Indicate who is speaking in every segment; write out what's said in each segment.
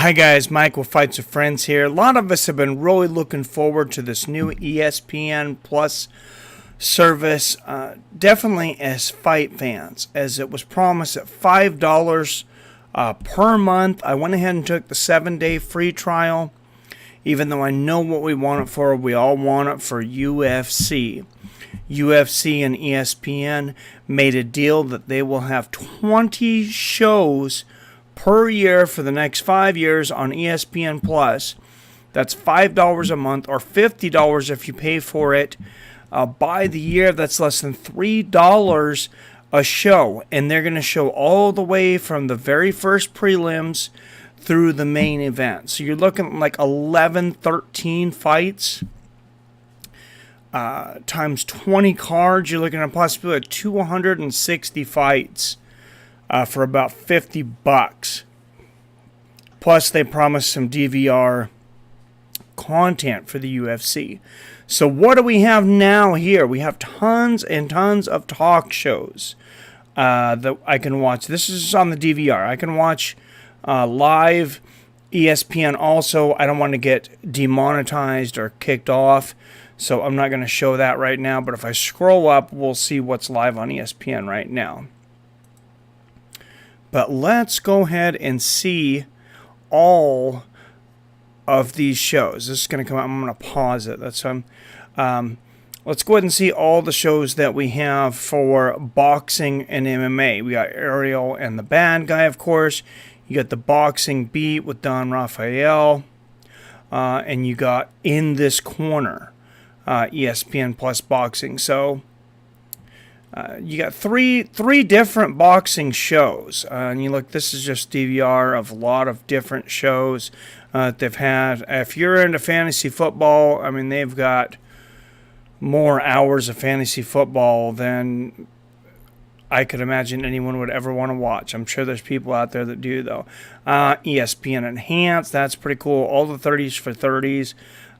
Speaker 1: Hi guys, Mike with Fights with Friends here. A lot of us have been really looking forward to this new ESPN Plus service, definitely as fight fans, as it was promised at $5 per month. I went ahead and took the 7-day free trial, even though I know what we want it for. We all want it for UFC. UFC and ESPN made a deal that they will have 20 shows per year for the next 5 years on ESPN Plus. That's $5 a month or $50 if you pay for it by the year. That's less than $3 a show, and they're going to show all the way from the very first prelims through the main event. So you're looking at like 11, 13 fights times 20 cards. You're looking at a possibility of 260 fights for about $50. Plus, they promised some DVR content for the UFC. So what do we have now here? We have tons and tons of talk shows that I can watch. This is on the DVR. I can watch live. ESPN also, I don't want to get demonetized or kicked off, so I'm not going to show that right now. But if I scroll up, we'll see what's live on ESPN right now. But let's go ahead and see all of these shows. This is going to come out. I'm going to pause it. Let's go ahead and see all the shows that we have for boxing and MMA. We got Ariel and the Bad Guy, of course. You got the Boxing Beat with Don Raphael. And you got In This Corner, ESPN Plus Boxing. So you got three different boxing shows, and you look. This is just DVR of a lot of different shows they've had. If you're into fantasy football, I mean, they've got more hours of fantasy football than I could imagine anyone would ever want to watch. I'm sure there's people out there that do, though. ESPN Enhanced, that's pretty cool. All the 30s for 30s.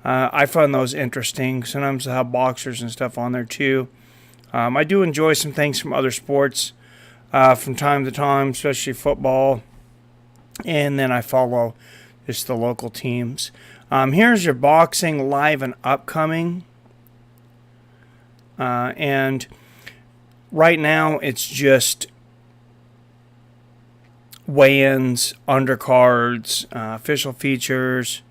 Speaker 1: I find those interesting. Sometimes they have boxers and stuff on there, too. I do enjoy some things from other sports from time to time, especially football. And then I follow just the local teams. Here's your boxing live and upcoming. And right now it's just weigh-ins, undercards, official features,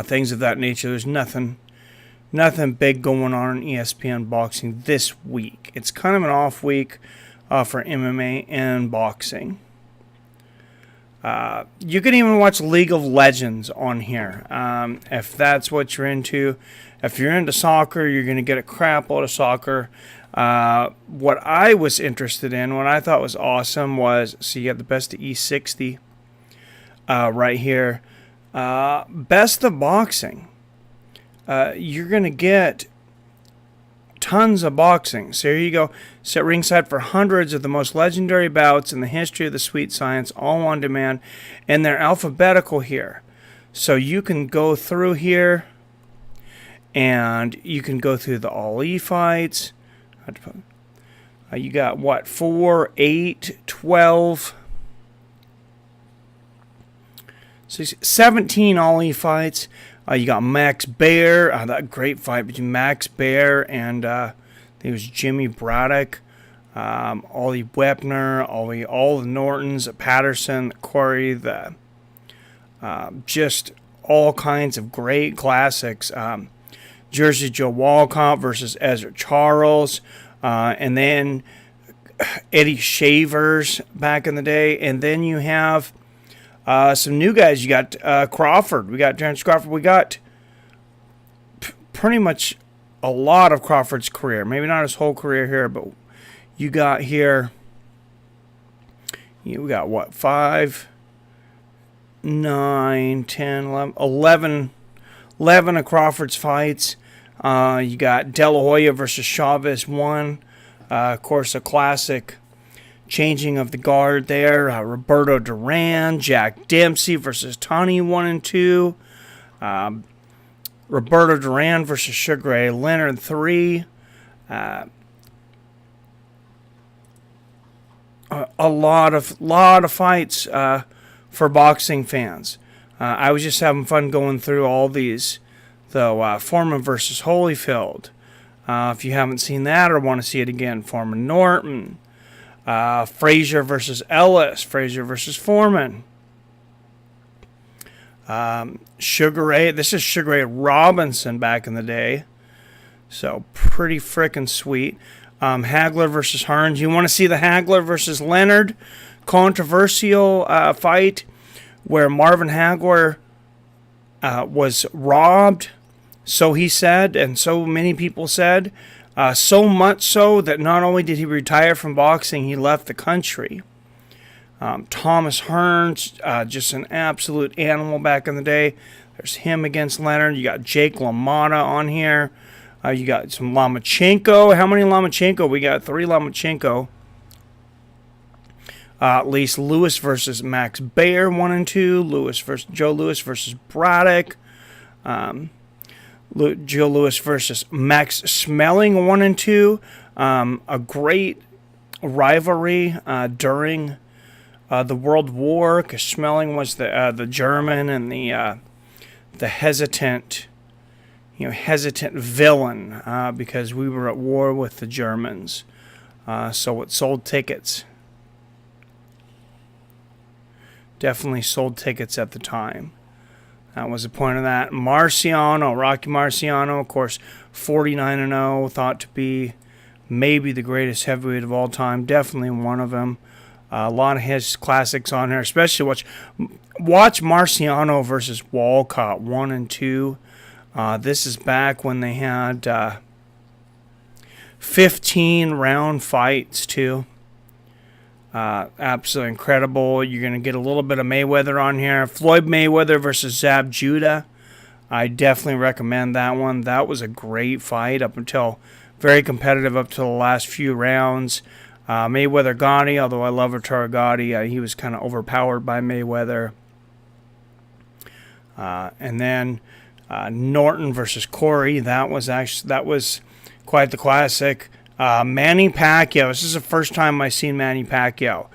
Speaker 1: things of that nature. There's nothing big going on in ESPN boxing this week. It's kind of an off week for MMA and boxing. You can even watch League of Legends on here if that's what you're into. If you're into soccer, you're going to get a crap load of soccer. What I was interested in, what I thought was awesome was, so you have the best of E60 right here. Best of boxing. You're going to get tons of boxing. So here you go. Sit ringside for hundreds of the most legendary bouts in the history of the sweet science, all on demand. And they're alphabetical here. So you can go through here, and you can go through the Ali fights. You got, what, 4, 8, 12, 17 Ali fights. You got Max Baer, that great fight between Max Baer and I think it was Jimmy Braddock, Ollie Wepner, all the Nortons, Patterson, Corey, just all kinds of great classics. Jersey Joe Walcott versus Ezra Charles, and then Eddie Shavers back in the day, and then you have some new guys. You got Crawford. We got Terrence Crawford. We got pretty much a lot of Crawford's career. Maybe not his whole career here, but you got here. We got what? 5, 9, 10, 11 of Crawford's fights. You got De La Hoya versus Chavez 1. Of course, a classic changing of the guard there. Roberto Duran, Jack Dempsey versus Tony 1 and 2. Roberto Duran versus Sugar Ray Leonard 3. A lot of fights for boxing fans. I was just having fun going through all these, though. Foreman versus Holyfield. If you haven't seen that or want to see it again, Foreman Norton. Frazier versus Ellis. Frazier versus Foreman. Sugar Ray. This is Sugar Ray Robinson back in the day. So pretty frickin' sweet. Hagler versus Hearns. You want to see the Hagler versus Leonard controversial fight where Marvin Hagler was robbed, so he said, and so many people said. So much so that not only did he retire from boxing, he left the country. Thomas Hearns, just an absolute animal back in the day. There's him against Leonard. You got Jake LaMotta on here. You got some Lomachenko. How many Lomachenko? We got 3 Lomachenko. At least Lewis versus Max Baer, 1 and 2. Joe Lewis versus Braddock. Joe Lewis versus Max Smelling, 1 and 2. A great rivalry during the World War, because Smelling was the German and the hesitant villain, because we were at war with the Germans. So it sold tickets. Definitely sold tickets at the time. That was the point of that. Marciano, Rocky Marciano, of course, 49-0, thought to be maybe the greatest heavyweight of all time. Definitely one of them. A lot of his classics on here, especially watch Marciano versus Walcott, 1 and 2. This is back when they had 15 round fights too. Absolutely incredible. You're going to get a little bit of Mayweather on here. Floyd Mayweather versus Zab Judah. I definitely recommend that one. That was a great fight very competitive up to the last few rounds. Mayweather Gotti, although I love Arturo Gotti, he was kind of overpowered by Mayweather. And then Norton versus Corey. That was quite the classic. Manny Pacquiao. This is the first time I seen Manny Pacquiao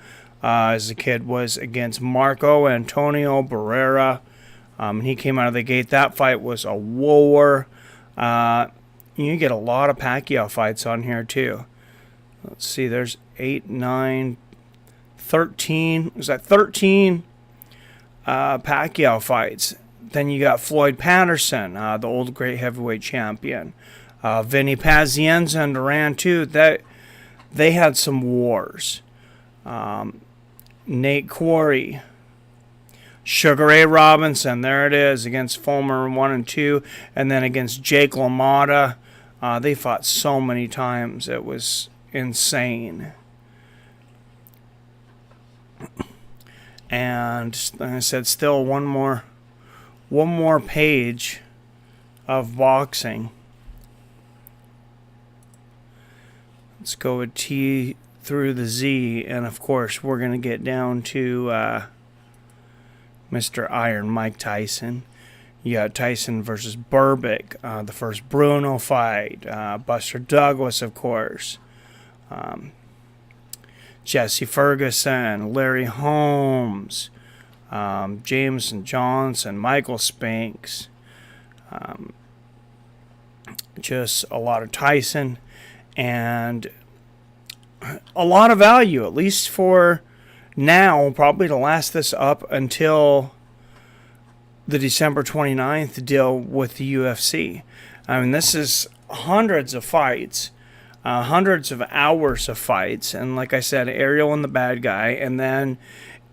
Speaker 1: as a kid. Was against Marco Antonio Barrera. He came out of the gate. That fight was a war. You get a lot of Pacquiao fights on here too. Let's see. There's 8, 9, 13. Was that 13 Pacquiao fights? Then you got Floyd Patterson, the old great heavyweight champion. Vinny Pazienza and Duran too. They had some wars. Nate Quarry, Sugar Ray Robinson. There it is against Fulmer 1 and 2, and then against Jake LaMotta. They fought so many times. It was insane. And like I said, still one more page of boxing. Let's go with T through the Z, and of course we're going to get down to Mr. Iron Mike Tyson. You got Tyson versus Berbick, the first Bruno fight. Buster Douglas, of course. Jesse Ferguson, Larry Holmes, Jameson Johnson, Michael Spinks. Just a lot of Tyson. And a lot of value, at least for now, probably to last this up until the December 29th deal with the UFC. I mean, this is hundreds of fights, hundreds of hours of fights. And like I said, Ariel and the bad guy. And then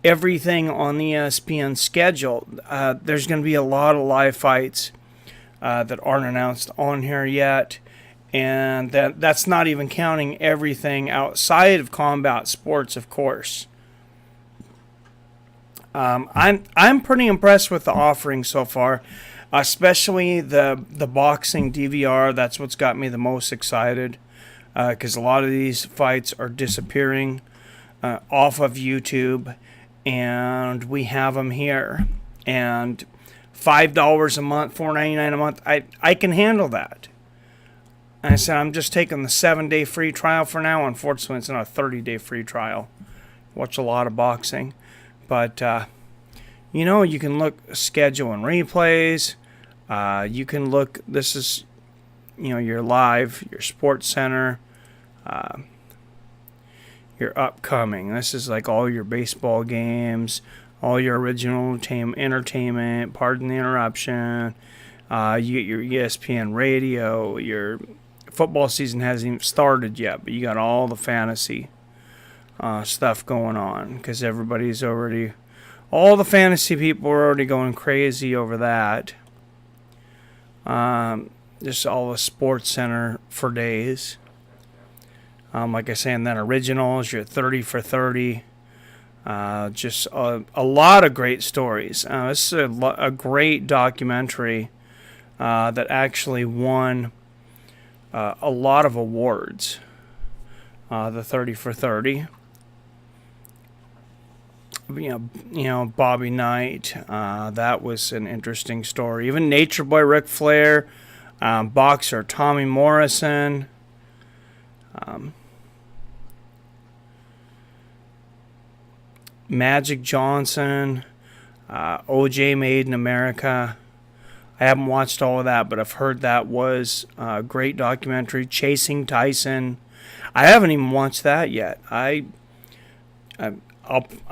Speaker 1: everything on the ESPN schedule. There's going to be a lot of live fights that aren't announced on here yet. And that's not even counting everything outside of combat sports, of course. I'm pretty impressed with the offering so far, especially the boxing DVR. That's what's got me the most excited, because a lot of these fights are disappearing off of YouTube, and we have them here. And $5 a month, $4.99 a month, I can handle that. And I said, I'm just taking the 7-day free trial for now. Unfortunately, it's not a 30-day free trial. Watch a lot of boxing. But You can look schedule and replays. You can look, this is, your live, your sports center, your upcoming. This is like all your baseball games, all your original entertainment, pardon the interruption. You get your ESPN radio. Your football season hasn't even started yet, but you got all the fantasy stuff going on because all the fantasy people are already going crazy over that. Just all the sports center for days. Like I say, and then originals, your 30 for 30. Just a lot of great stories. This is a great documentary that actually won a lot of awards. The 30 for 30. Bobby Knight. That was an interesting story. Even Nature Boy Ric Flair, boxer Tommy Morrison. Magic Johnson, OJ Made in America. I haven't watched all of that, but I've heard that was a great documentary. Chasing Tyson. I haven't even watched that yet. I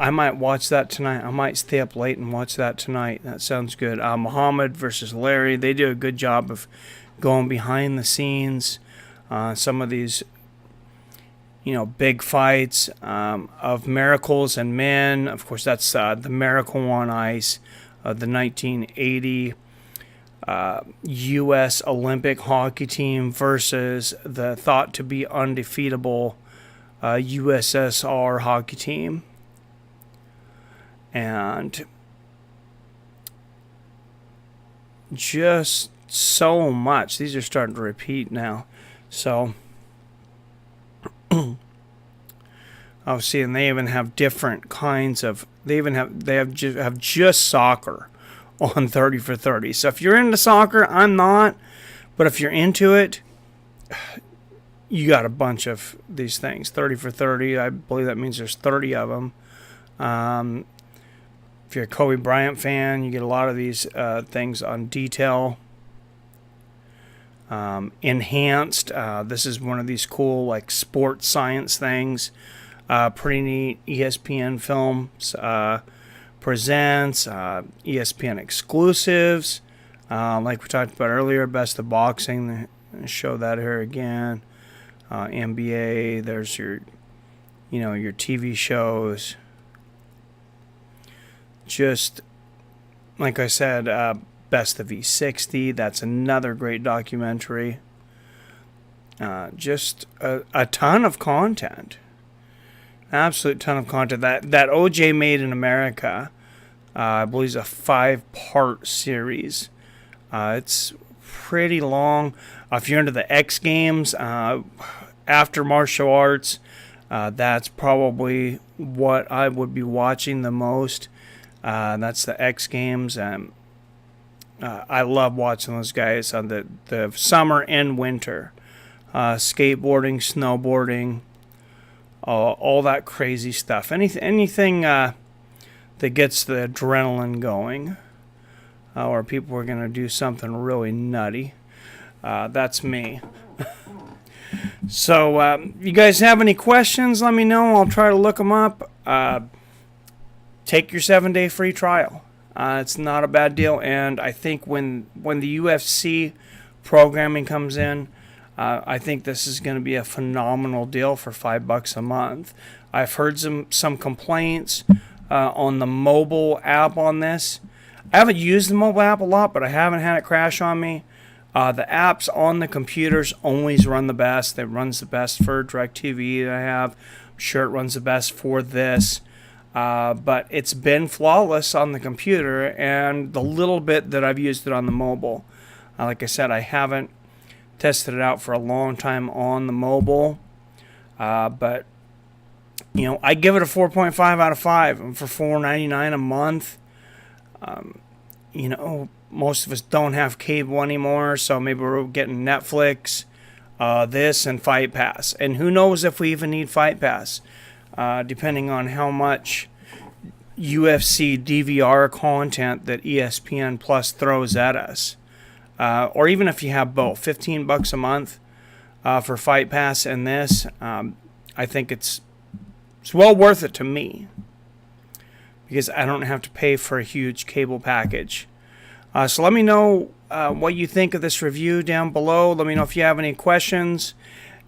Speaker 1: might watch that tonight. I might stay up late and watch that tonight. That sounds good. Muhammad versus Larry. They do a good job of going behind the scenes. Some of these big fights of Miracles and Men. Of course, that's the Miracle on Ice, the 1980 U.S. Olympic hockey team versus the thought to be undefeatable USSR hockey team. And just so much. These are starting to repeat now. So I was seeing they even have different kinds of. They have just soccer on 30 for 30. So if you're into soccer, I'm not. But if you're into it, you got a bunch of these things. 30 for 30. I believe that means there's 30 of them. If you're a Kobe Bryant fan, you get a lot of these things on detail. Enhanced. This is one of these cool sports science things. Pretty neat. ESPN Films presents ESPN exclusives. Like we talked about earlier, Best of Boxing. Show that here again. NBA. There's your TV shows. Just like I said, Best of E60. That's another great documentary. Just a ton of content. Absolute ton of content. That OJ Made in America, I believe, is a 5-part series. It's pretty long. If you're into the X Games, after martial arts, that's probably what I would be watching the most. That's the X Games. I love watching those guys on the summer and winter. Skateboarding, snowboarding, all that crazy stuff. Anything that gets the adrenaline going, or people are going to do something really nutty. That's me. So, you guys have any questions? Let me know. I'll try to look them up. Take your 7-day free trial. It's not a bad deal, and I think when the UFC programming comes in, I think this is going to be a phenomenal deal for $5 a month. I've heard some complaints on the mobile app on this. I haven't used the mobile app a lot, but I haven't had it crash on me. The apps on the computers always run the best. It runs the best for DirecTV that I have. I'm sure it runs the best for this. But it's been flawless on the computer, and the little bit that I've used it on the mobile. Like I said, I haven't tested it out for a long time on the mobile. But, I give it a 4.5 out of 5. And for $4.99 a month, most of us don't have cable anymore, so maybe we're getting Netflix, this, and Fight Pass. And who knows if we even need Fight Pass, depending on how much UFC DVR content that ESPN Plus throws at us. Or even if you have both, $15 a month for Fight Pass and this, I think it's well worth it to me, because I don't have to pay for a huge cable package. So let me know what you think of this review down below. Let me know if you have any questions.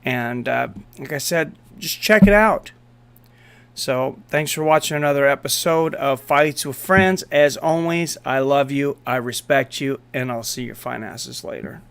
Speaker 1: And like I said, just check it out. So thanks for watching another episode of Fights with Friends. As always, I love you, I respect you, and I'll see your fine asses later.